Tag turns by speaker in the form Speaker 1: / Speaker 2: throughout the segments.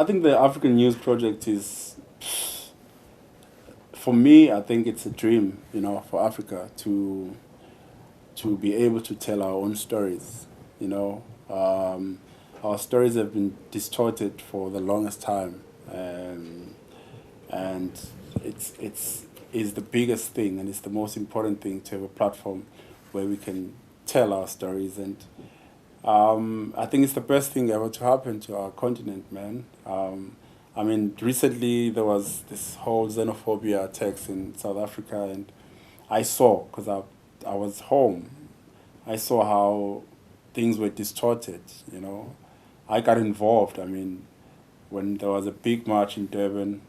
Speaker 1: I think the African News Project is, for me, I think it's a dream, for Africa to be able to tell our own stories. You know, our stories have been distorted for the longest time, and it's is the biggest thing, and it's the most important thing to have a platform where we can tell our stories. And I think it's the best thing ever to happen to our continent, man. I mean, recently there was this whole xenophobia attacks in South Africa, and I saw, because I was home, I saw how things were distorted, I got involved. I mean, when there was a big march in Durban,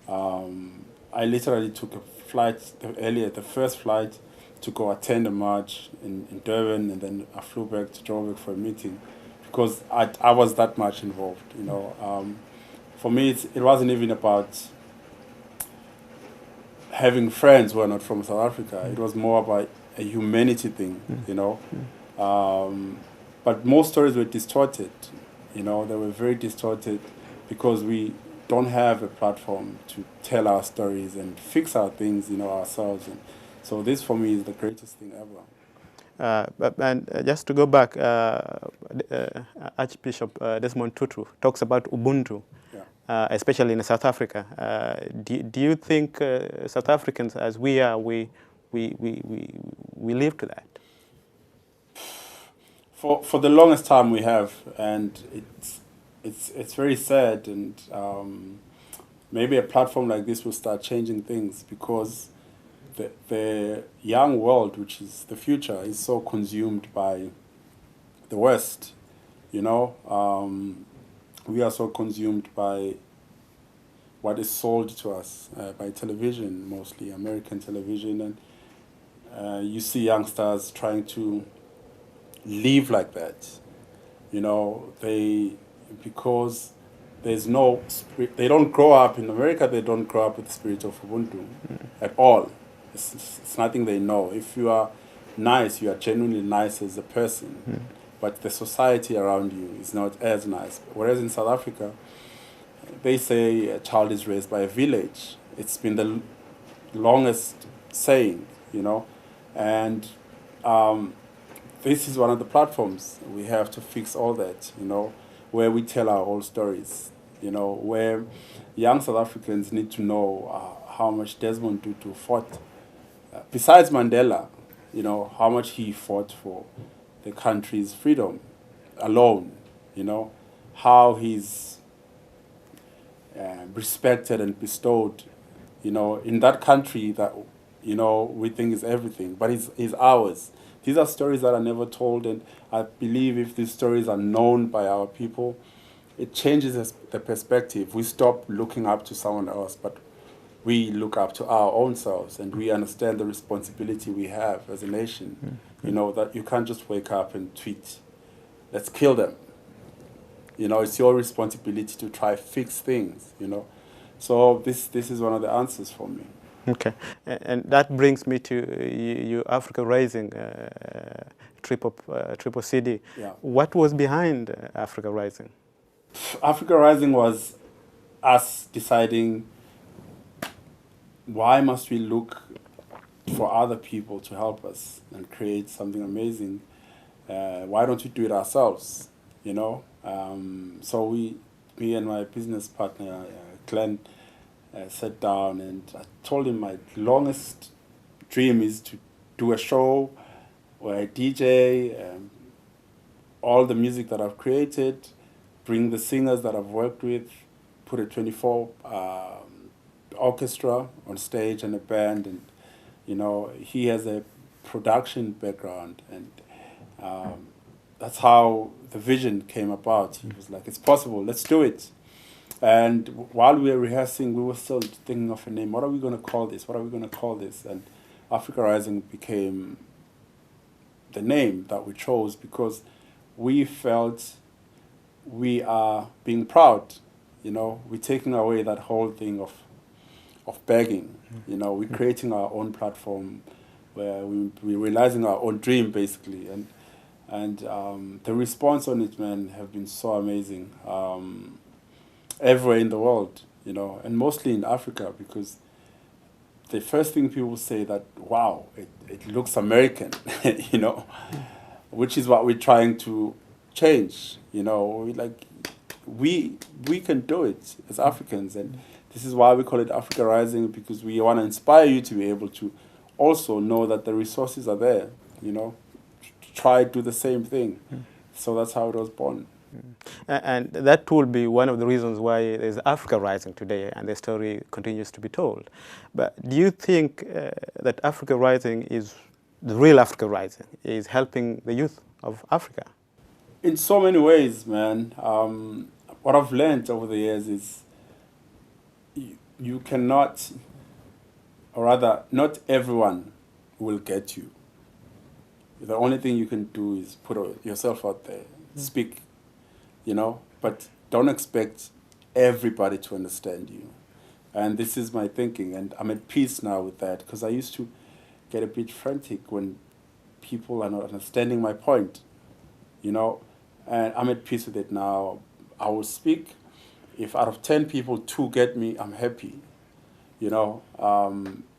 Speaker 1: I literally took a flight earlier, the first flight, to go attend a march in Durban, and then I flew back to Joburg for a meeting because I was that much involved. For me, it wasn't even about having friends who are not from South Africa. It was more about a humanity thing, But most stories were distorted. They were very distorted because we don't have a platform to tell our stories and fix our things, ourselves. And so this, for me, is the greatest thing ever.
Speaker 2: And just to go back, Archbishop Desmond Tutu talks about Ubuntu, especially in South Africa. Do you think South Africans, as we are, we live to that?
Speaker 1: For the longest time we have, and it's very sad, and maybe a platform like this will start changing things, because the young world, which is the future, is so consumed by the West. We are so consumed by what is sold to us by television, mostly American television, and you see youngsters trying to live like that. Because there's no spirit, they don't grow up in America. They don't grow up with the spirit of Ubuntu at all. It's nothing they know. If you are nice, you are genuinely nice as a person, but the society around you is not as nice. Whereas in South Africa, they say a child is raised by a village. It's been the longest saying, and this is one of the platforms we have to fix all that, where we tell our own stories, where young South Africans need to know how much Desmond Tutu fought. Besides Mandela, how much he fought for the country's freedom alone, how he's respected and bestowed, in that country that, we think is everything, but is ours. These are stories that are never told, and I believe if these stories are known by our people, it changes the perspective. We stop looking up to someone else, but we look up to our own selves, and we understand the responsibility we have as a nation. That you can't just wake up and tweet, let's kill them. It's your responsibility to try fix things, So this is one of the answers for me.
Speaker 2: Okay, and that brings me to you Africa Rising, triple CD.
Speaker 1: Yeah.
Speaker 2: What was behind Africa Rising?
Speaker 1: Africa Rising was us deciding, why must we look for other people to help us and create something amazing? Why don't we do it ourselves? So me and my business partner, Glenn, sat down, and I told him my longest dream is to do a show where I DJ all the music that I've created, bring the singers that I've worked with, put a 24 orchestra on stage and a band, and he has a production background, and that's how the vision came about. He was like, it's possible, let's do it. And while we were rehearsing, we were still thinking of a name. What are we going to call this? What are we going to call this? And Africa Rising became the name that we chose, because we felt we are being proud. We're taking away that whole thing of begging. We're creating our own platform where we're realizing our own dream, basically. And the response on it, man, have been so amazing. everywhere in the world, you know, and mostly in Africa, because the first thing people say that, wow, it looks American, you know, which is what we're trying to change, you know. We can do it as Africans, and this is why we call it Africa Rising, because we want to inspire you to be able to also know that the resources are there, you know, try to do the same thing. So that's how it was born.
Speaker 2: And that will be one of the reasons why there's Africa Rising today, and the story continues to be told. But do you think that Africa Rising is the real Africa Rising, is helping the youth of Africa?
Speaker 1: In so many ways, man. What I've learned over the years is you cannot, or rather, not everyone will get you. The only thing you can do is put yourself out there, speak, you know, but don't expect everybody to understand you. And this is my thinking, and I'm at peace now with that, because I used to get a bit frantic when people are not understanding my point, you know, and I'm at peace with it now. I will speak. If out of 10 people, 2 get me, I'm happy, you know.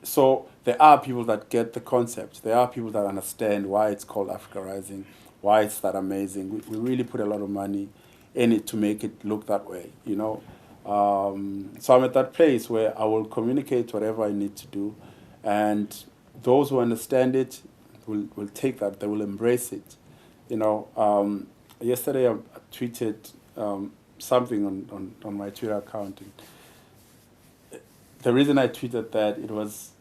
Speaker 1: So there are people that get the concept. There are people that understand why it's called Africa Rising, why it's that amazing. We really put a lot of money in it to make it look that way, you know. So I'm at that place where I will communicate whatever I need to do, and those who understand it will take that. They will embrace it, you know. Yesterday I tweeted something on my Twitter account. And the reason I tweeted that, it was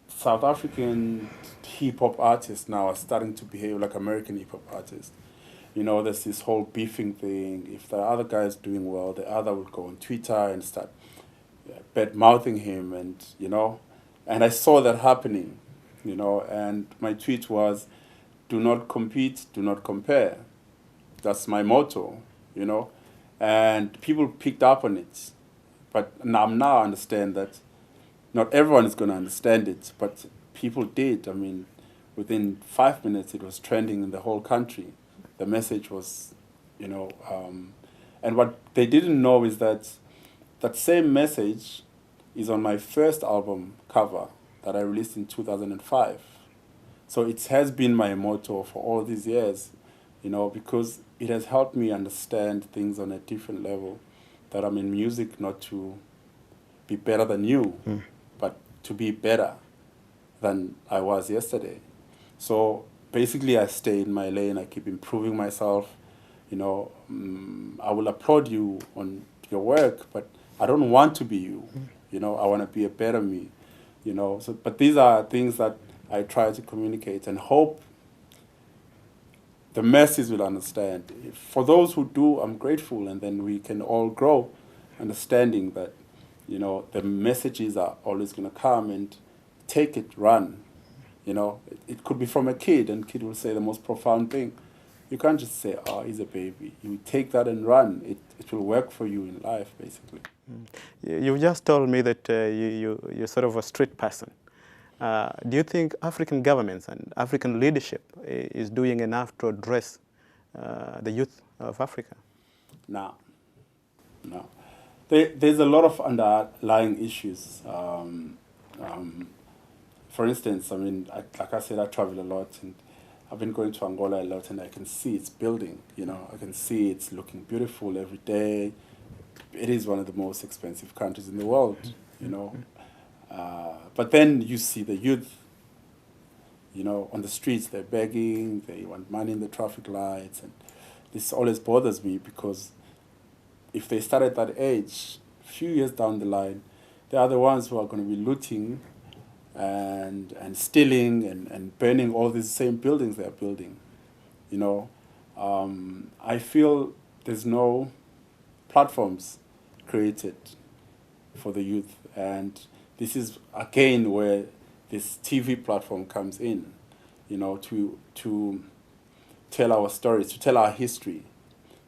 Speaker 1: South African hip-hop artists now are starting to behave like American hip-hop artists. You know, there's this whole beefing thing. If the other guy is doing well, the other will go on Twitter and start bad-mouthing him, and, you know. And I saw that happening, you know, and my tweet was, do not compete, do not compare. That's my motto, you know. And people picked up on it. But now I understand that not everyone is going to understand it, but people did. I mean, within 5 minutes, it was trending in the whole country. The message was, you know, and what they didn't know is that that same message is on my first album cover that I released in 2005. So it has been my motto for all these years, you know, because it has helped me understand things on a different level, that I'm in music not to be better than you, but to be better than I was yesterday. So basically, I stay in my lane. I keep improving myself. You know, I will applaud you on your work, but I don't want to be you. You know, I want to be a better me. You know, so but these are things that I try to communicate and hope the masses will understand. For those who do, I'm grateful, and then we can all grow, understanding that, you know, the messages are always going to come, and take it, run. You know, it could be from a kid, and kid will say the most profound thing. You can't just say, oh, he's a baby. You take that and run. It will work for you in life, basically.
Speaker 2: You just told me that you're sort of a street person. Do you think African governments and African leadership is doing enough to address the youth of Africa?
Speaker 1: No. There's a lot of underlying issues. For instance, I mean, like I said, I travel a lot, and I've been going to Angola a lot, and I can see it's building, you know. I can see it's looking beautiful every day. It is one of the most expensive countries in the world, you know. But then you see the youth, you know, on the streets, they're begging, they want money in the traffic lights, and this always bothers me, because if they start at that age, a few years down the line, they are the ones who are going to be looting and stealing and burning all these same buildings they are building, you know. I feel there's no platforms created for the youth, and this is again where this TV platform comes in, you know, to tell our stories, to tell our history,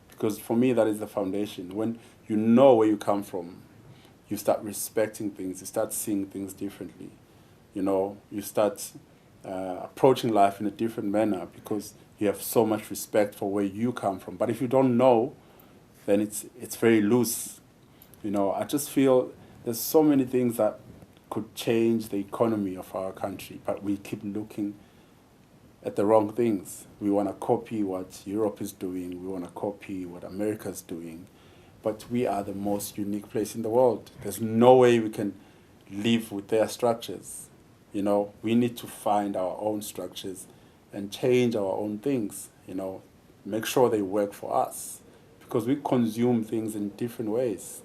Speaker 1: because for me that is the foundation. When you know where you come from, you start respecting things, you start seeing things differently, you know, you start approaching life in a different manner, because you have so much respect for where you come from. But if you don't know, then it's very loose. You know, I just feel there's so many things that could change the economy of our country, but we keep looking at the wrong things. We want to copy what Europe is doing. We want to copy what America is doing. But we are the most unique place in the world. There's no way we can live with their structures. You know, we need to find our own structures and change our own things, you know, make sure they work for us. Because we consume things in different ways.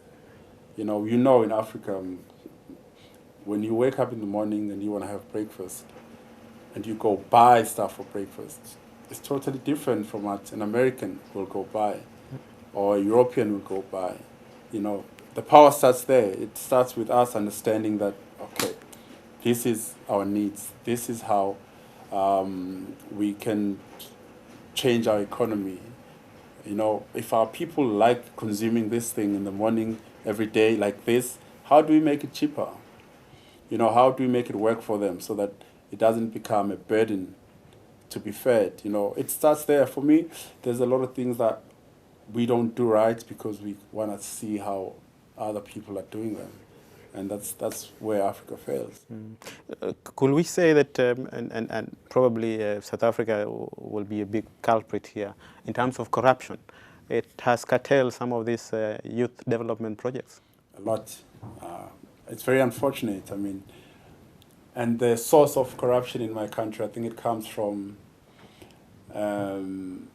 Speaker 1: You know, in Africa, when you wake up in the morning and you want to have breakfast, and you go buy stuff for breakfast, it's totally different from what an American will go buy or a European will go buy. You know, the power starts there. It starts with us understanding that, okay, this is our needs. This is how we can change our economy. You know, if our people like consuming this thing in the morning every day like this, how do we make it cheaper? You know, how do we make it work for them so that it doesn't become a burden to be fed? You know, it starts there. For me, there's a lot of things that we don't do right because we want to see how other people are doing them. And that's where Africa fails.
Speaker 2: Could we say that, and probably South Africa will be a big culprit here, in terms of corruption, it has curtailed some of these youth development projects?
Speaker 1: A lot. It's very unfortunate. I mean, and the source of corruption in my country, I think it comes from the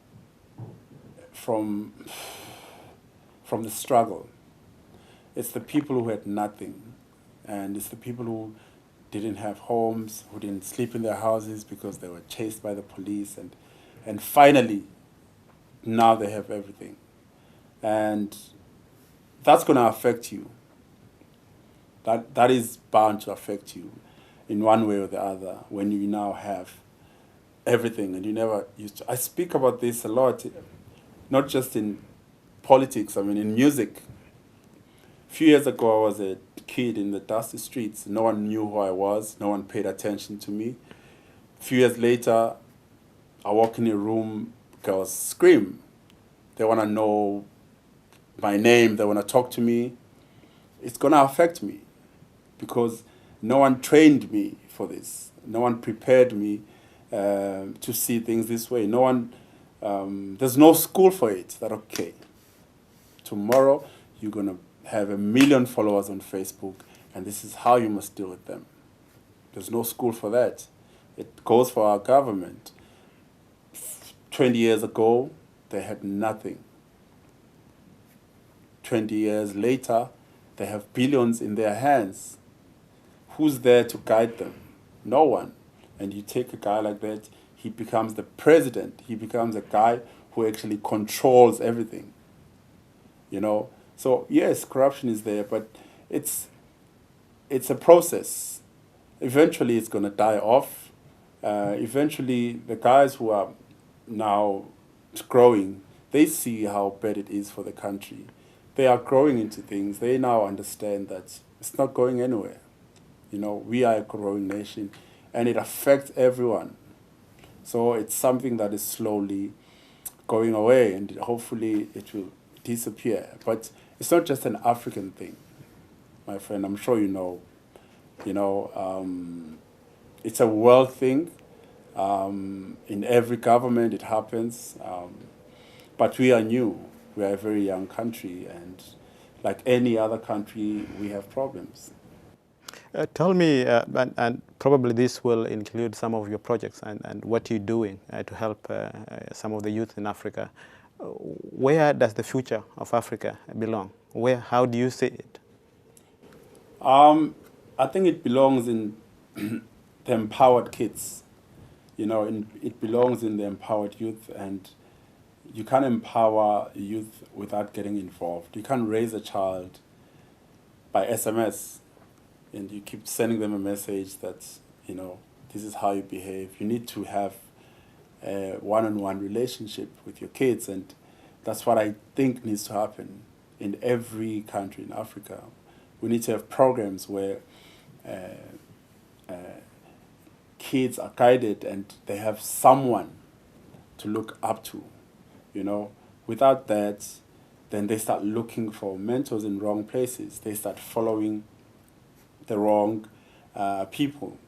Speaker 1: struggle. It's the people who had nothing, and it's the people who didn't have homes, who didn't sleep in their houses because they were chased by the police, and finally, now they have everything. And that's going to affect you. That is bound to affect you in one way or the other when you now have everything and you never used to. I speak about this a lot, not just in politics, I mean in music. A few years ago, I was a kid in the dusty streets. No one knew who I was. No one paid attention to me. A few years later, I walk in a room, girls scream. They want to know my name. They want to talk to me. It's going to affect me because no one trained me for this. No one prepared me to see things this way. No one, there's no school for it. That, okay, tomorrow you're going to have 1 million followers on Facebook, and this is how you must deal with them. There's no school for that. It goes for our government. 20 years ago, they had nothing. 20 years later, they have billions in their hands. Who's there to guide them? No one. And you take a guy like that, he becomes the president. He becomes a guy who actually controls everything. You know? So yes, corruption is there, but it's a process. Eventually it's going to die off. Eventually the guys who are now growing, they see how bad it is for the country. They are growing into things. They now understand that it's not going anywhere. You know, we are a growing nation, and it affects everyone. So it's something that is slowly going away, and hopefully it will disappear. But it's not just an African thing, my friend. I'm sure you know. You know, it's a world thing. In every government it happens. But we are new. We are a very young country, and like any other country, we have problems.
Speaker 2: Tell me, and probably this will include some of your projects and what you're doing to help some of the youth in Africa. Where does the future of Africa belong? How do you see it?
Speaker 1: I think it belongs in the empowered kids. You know, it belongs in the empowered youth, and you can't empower youth without getting involved. You can't raise a child by SMS and you keep sending them a message that, you know, this is how you behave. You need to have a one-on-one relationship with your kids, and that's what I think needs to happen in every country in Africa. We need to have programs where kids are guided and they have someone to look up to. You know, without that, then they start looking for mentors in wrong places. They start following the wrong people.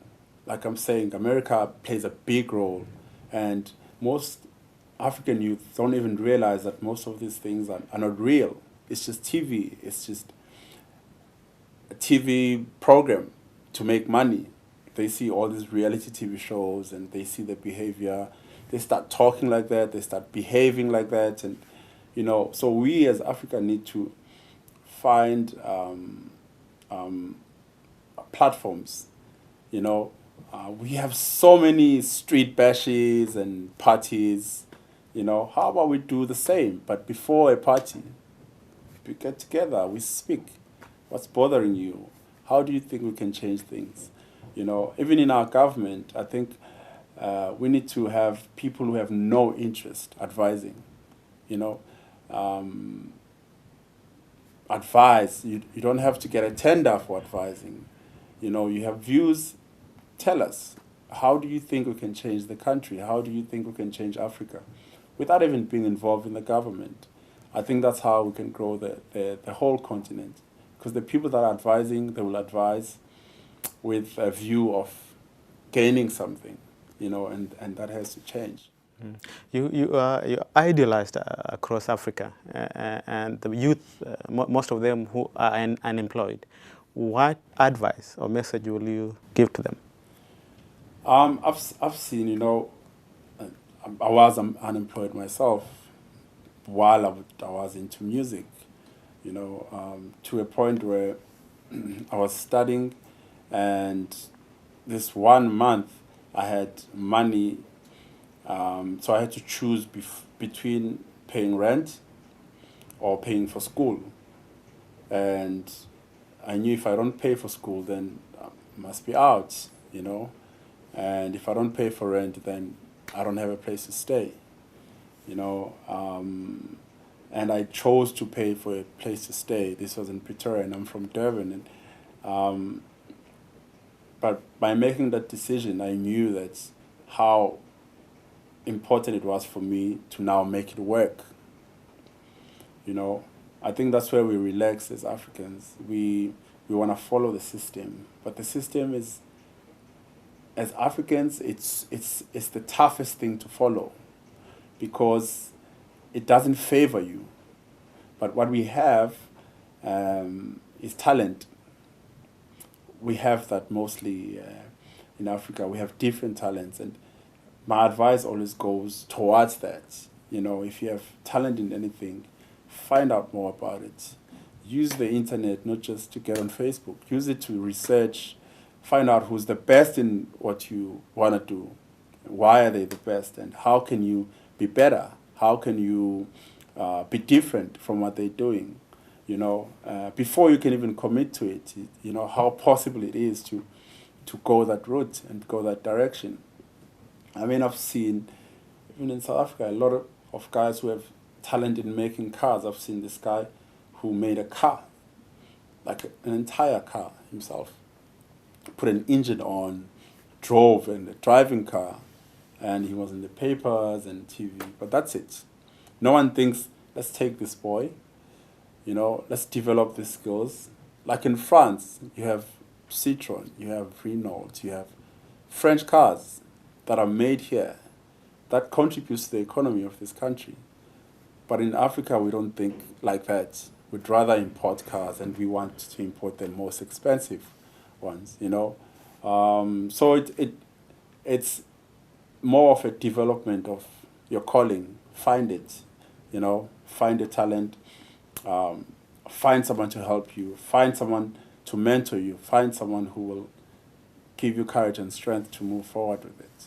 Speaker 1: Like I'm saying, America plays a big role, and most African youth don't even realize that most of these things are not real. It's just TV. It's just a TV program to make money. They see all these reality TV shows and they see the behavior. They start talking like that. They start behaving like that, and so we as Africa need to find platforms. We have so many street bashes and parties. How about we do the same? But before a party, we get together, we speak. What's bothering you? How do you think we can change things? Even in our government, I think we need to have people who have no interest advising. Advise. You don't have to get a tender for advising. You have views. Tell us, how do you think we can change the country? How do you think we can change Africa? Without even being involved in the government. I think that's how we can grow the whole continent. Because the people that are advising, they will advise with a view of gaining something, and that has to change.
Speaker 2: Mm. You idealized across Africa, and the youth, most of them who are unemployed. What advice or message will you give to them?
Speaker 1: I've seen, I was unemployed myself while I was into music, to a point where I was studying, and this 1 month I had money, so I had to choose between paying rent or paying for school. And I knew if I don't pay for school, then I must be out, And if I don't pay for rent, then I don't have a place to stay, And I chose to pay for a place to stay. This was in Pretoria, and I'm from Durban. And but by making that decision, I knew that how important it was for me to now make it work. I think that's where we relax as Africans. We want to follow the system, but the system is, as Africans, it's the toughest thing to follow, because it doesn't favor you. But what we have is talent. We have that mostly in Africa. We have different talents, and my advice always goes towards that. If you have talent in anything, find out more about it. Use the internet not just to get on Facebook. Use it to research, find out who's the best in what you want to do. Why are they the best, and how can you be better? How can you be different from what they're doing? Before you can even commit to it, how possible it is to go that route and go that direction. I mean, I've seen, even in South Africa, a lot of guys who have talent in making cars. I've seen this guy who made a car, like an entire car himself. Put an engine on, drove in a driving car, and he was in the papers and TV. But that's it. No one thinks, let's take this boy, let's develop these skills. Like in France, you have Citroën, you have Renault, you have French cars that are made here that contributes to the economy of this country. But in Africa, we don't think like that. We'd rather import cars, and we want to import the most expensive ones, So it's more of a development of your calling. Find it, find a talent, find someone to help you, find someone to mentor you, find someone who will give you courage and strength to move forward with it.